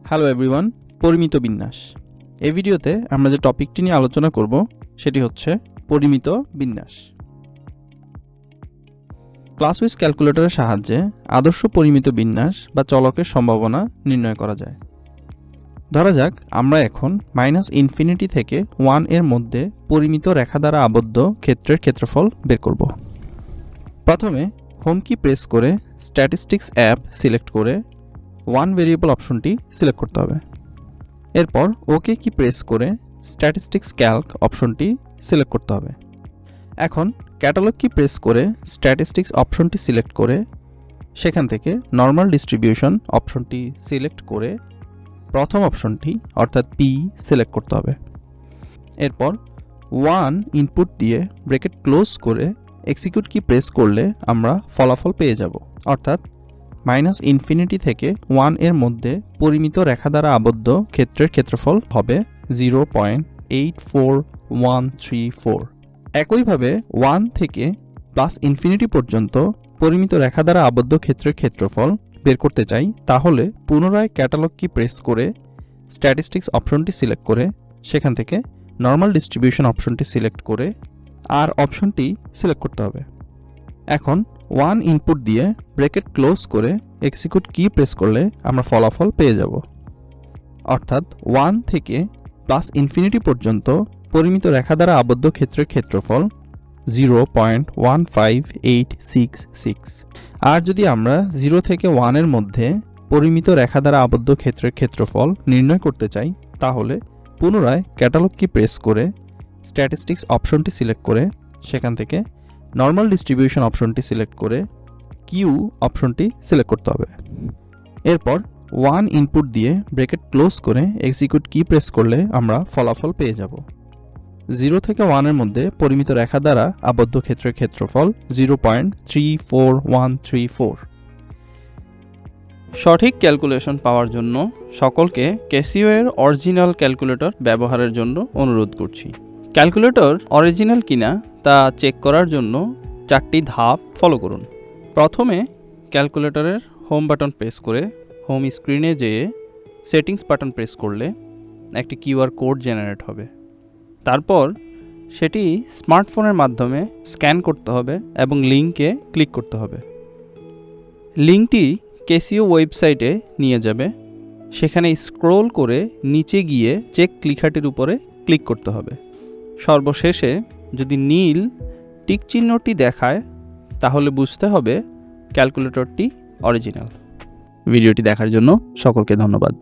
Hello everyone, পরিমিত বিন্যাস। এই ভিডিওতে আমরা যে টপিকটি নিয়ে আলোচনা করব সেটি হচ্ছে পরিমিত বিন্যাস। ক্লাসউইজ ক্যালকুলেটরের সাহায্যে আদর্শ পরিমিত বিন্যাস বা চলকের সম্ভাবনা নির্ণয় করা যায়। ধরা যাক আমরা এখন -ইনফিনিটি থেকে 1 এর মধ্যে পরিমিত রেখা দ্বারা আবদ্ধ ক্ষেত্রের ক্ষেত্রফল বের করব। প্রথমে হোম কি প্রেস করে স্ট্যাটিস্টিক্স অ্যাপ সিলেক্ট করে 1 ভেরিয়েবল অপশনটি সিলেক্ট করতে হবে। এরপর ওকে কি প্রেস করে স্ট্যাটিস্টিক্স ক্যালক অপশনটি সিলেক্ট করতে হবে। এখন ক্যাটালগ কি প্রেস করে স্ট্যাটিস্টিক্স অপশনটি সিলেক্ট করে সেখান থেকে নর্মাল ডিস্ট্রিবিউশন অপশনটি সিলেক্ট করে প্রথম অপশনটি অর্থাৎ পি সিলেক্ট করতে হবে। এরপর 1 ইনপুট দিয়ে ব্র্যাকেট ক্লোজ করে এক্সিকিউট কি প্রেস করলে আমরা ফলাফল পেয়ে যাব, অর্থাৎ -ইনফিনিটি থেকে 1 এর মধ্যে পরিমিত রেখা দ্বারা আবদ্ধ ক্ষেত্রের ক্ষেত্রফল হবে 0.84134। একইভাবে 1 থেকে +ইনফিনিটি পর্যন্ত পরিমিত রেখা দ্বারা আবদ্ধ ক্ষেত্রের ক্ষেত্রফল বের করতে চাই, তাহলে পুনরায় ক্যাটালগ কি প্রেস করে স্ট্যাটিস্টিক্স অপশনটি সিলেক্ট করে সেখান থেকে নর্মাল ডিস্ট্রিবিউশন অপশনটি সিলেক্ট করে আর অপশনটি সিলেক্ট করতে হবে। এখন 1 ইনপুট দিয়ে ব্র্যাকেট ক্লোজ করে এক্সিকিউট কি প্রেস করলে আমরা ফলাফল পেয়ে যাব, অর্থাৎ 1 থেকে +ইনফিনিটি পর্যন্ত পরিমিত রেখা দ্বারা আবদ্ধ ক্ষেত্রের ক্ষেত্রফল 0.15866। আর যদি আমরা 0 থেকে 1 এর মধ্যে পরিমিত রেখা দ্বারা আবদ্ধ ক্ষেত্রের ক্ষেত্রফল নির্ণয় করতে চাই, তাহলে পুনরায় ক্যাটালগ কি প্রেস করে স্ট্যাটিস্টিক্স অপশনটি সিলেক্ট করে সেখান থেকে নর্মাল ডিস্ট্রিবিউশন অপশনটি সিলেক্ট করে কিউ অপশনটি সিলেক্ট করতে হবে। এরপর 1 ইনপুট দিয়ে ব্র্যাকেট ক্লোজ করে এক্সিকিউট কি প্রেস করলে আমরা ফলাফল পেয়ে যাব। 0 থেকে 1 এর মধ্যে পরিমিত রেখা দ্বারা আবদ্ধ ক্ষেত্রের ক্ষেত্রফল 0.34134। সঠিক ক্যালকুলেশন পাওয়ার জন্য সকলকে ক্যাসিও এর অরিজিনাল ক্যালকুলেটর ব্যবহারের জন্য অনুরোধ করছি। ক্যালকুলেটর অরিজিনাল কিনা তা চেক করার জন্য 4টি ধাপ ফলো করুন। প্রথমে ক্যালকুলেটরের হোম বাটন প্রেস করে হোম স্ক্রিনে যেয়ে সেটিংস বাটন প্রেস করলে একটি কিউআর কোড জেনারেট হবে। তারপর সেটি স্মার্টফোনের মাধ্যমে স্ক্যান করতে হবে এবং লিঙ্কে ক্লিক করতে হবে। লিঙ্কটি ক্যাসিও ওয়েবসাইটে নিয়ে যাবে। সেখানে স্ক্রোল করে নিচে গিয়ে চেক লেখাটির উপরে ক্লিক করতে হবে। সর্বশেষে যদি নীল টিক চিহ্নটি দেখায় তাহলে বুঝতে হবে ক্যালকুলেটরটি অরিজিনাল। ভিডিওটি দেখার জন্য সকলকে ধন্যবাদ।